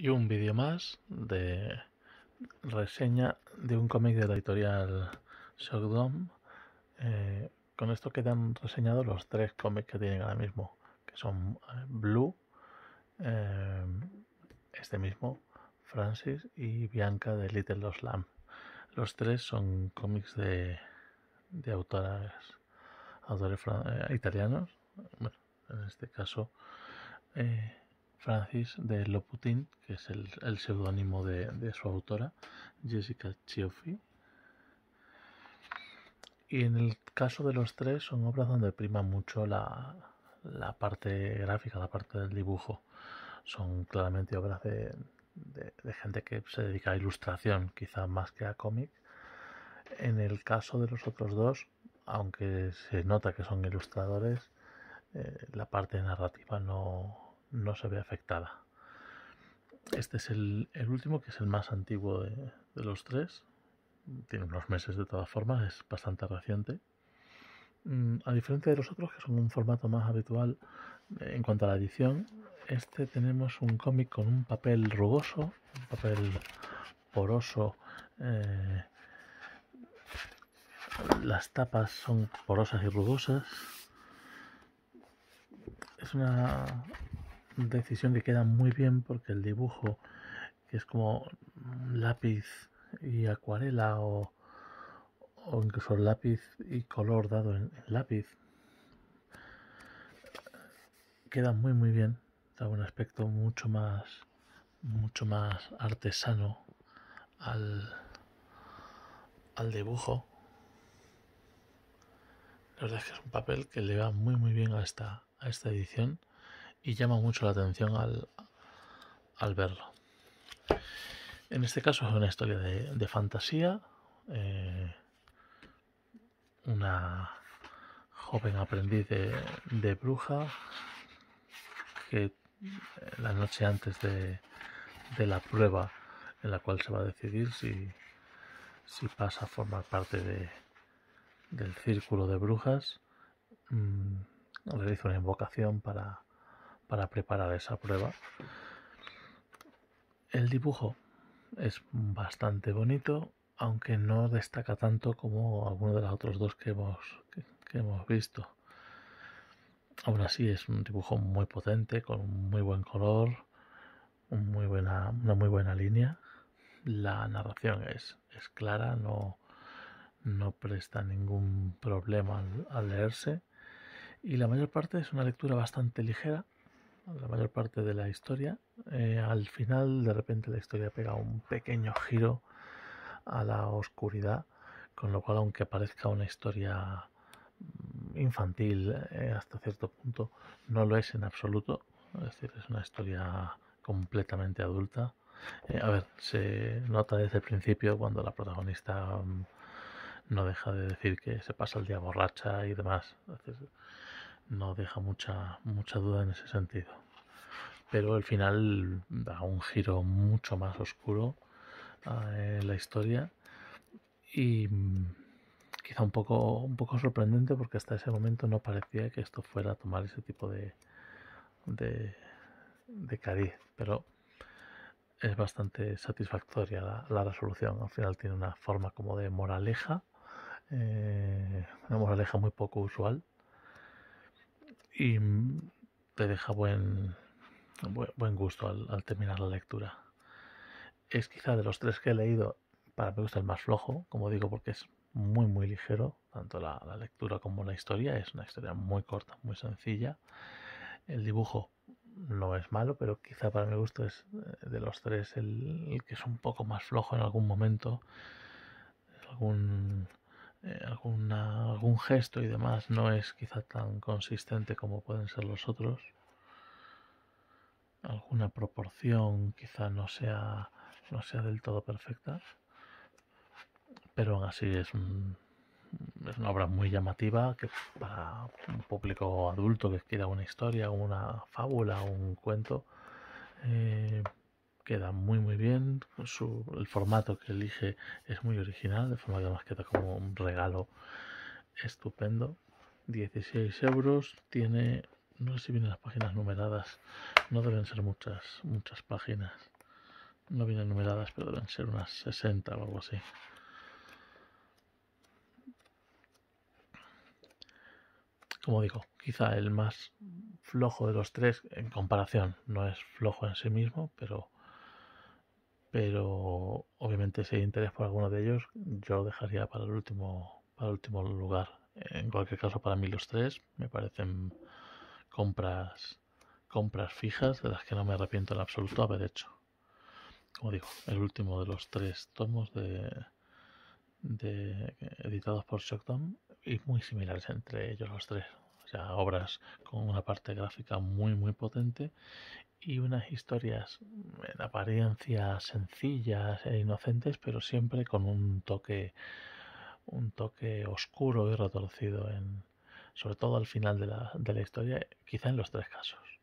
Y un vídeo más de reseña de un cómic de la editorial Shockdome. Con esto quedan reseñados los 3 cómics que tienen ahora mismo, que son Blue, este mismo, Francis y Bianca de Little Lost Lamb. Los 3 son cómics de autores italianos. Bueno, en este caso Francis de Loputin, que es el seudónimo de su autora, Jessica Cioffi. Y en el caso de los 3 son obras donde prima mucho la parte gráfica, la parte del dibujo. Son claramente obras de gente que se dedica a ilustración, quizá más que a cómic. En el caso de los otros 2, aunque se nota que son ilustradores, la parte narrativa no se ve afectada. Este es el último, que es el más antiguo de los 3. Tiene unos meses de todas formas, es bastante reciente. A diferencia de los otros, que son un formato más habitual en cuanto a la edición, este tenemos un cómic con un papel rugoso, un papel poroso. Las tapas son porosas y rugosas. Es una decisión que queda muy bien porque el dibujo, que es como lápiz y acuarela o incluso lápiz y color dado en lápiz, queda muy bien, da un aspecto mucho más artesano al dibujo. La verdad es que es un papel que le va muy bien a esta edición y llama mucho la atención al verlo. En este caso es una historia de fantasía. Una joven aprendiz de bruja que la noche antes de la prueba en la cual se va a decidir si pasa a formar parte del círculo de brujas, realiza una invocación para preparar esa prueba. El dibujo es bastante bonito, aunque no destaca tanto como alguno de los otros 2 que hemos visto. Aún así es un dibujo muy potente, con un muy buen color, una muy buena línea. La narración es clara, no presta ningún problema al leerse, y la mayor parte es una lectura bastante ligera, la mayor parte de la historia. Al final de repente la historia pega un pequeño giro a la oscuridad, con lo cual, aunque parezca una historia infantil hasta cierto punto, no lo es en absoluto. Es decir, es una historia completamente adulta. A ver, se nota desde el principio cuando la protagonista no deja de decir que se pasa el día borracha y demás. Es decir, no deja mucha duda en ese sentido. Pero el final da un giro mucho más oscuro a la historia y quizá un poco sorprendente, porque hasta ese momento no parecía que esto fuera a tomar ese tipo de cariz, pero es bastante satisfactoria la resolución. Al final tiene una forma como de moraleja, una moraleja muy poco usual, y te deja buen gusto al terminar la lectura. Es quizá de los 3 que he leído, para mí gusta el más flojo, como digo, porque es muy ligero, tanto la lectura como la historia. Es una historia muy corta, muy sencilla. El dibujo no es malo, pero quizá para mi gusto es de los 3 el que es un poco más flojo en algún momento. Algún gesto y demás no es quizá tan consistente como pueden ser los otros. Alguna proporción quizá no sea del todo perfecta, pero aún así es una obra muy llamativa, que para un público adulto que quiera una historia, una fábula, un cuento, queda muy bien. El formato que elige es muy original, de forma que además queda como un regalo estupendo. 16 euros, tiene, no sé si vienen las páginas numeradas, no deben ser muchas páginas. No vienen numeradas, pero deben ser unas 60 o algo así. Como digo, quizá el más flojo de los tres en comparación. No es flojo en sí mismo, pero obviamente si hay interés por alguno de ellos, yo lo dejaría para el último lugar. En cualquier caso, para mí los tres me parecen compras fijas de las que no me arrepiento en absoluto haber hecho. Como digo, el último de los tres tomos editados por Shockdown y muy similares entre ellos los tres. O sea, obras con una parte gráfica muy potente y unas historias en apariencia sencillas e inocentes, pero siempre con un toque oscuro y retorcido sobre todo al final de la historia, quizá en los tres casos.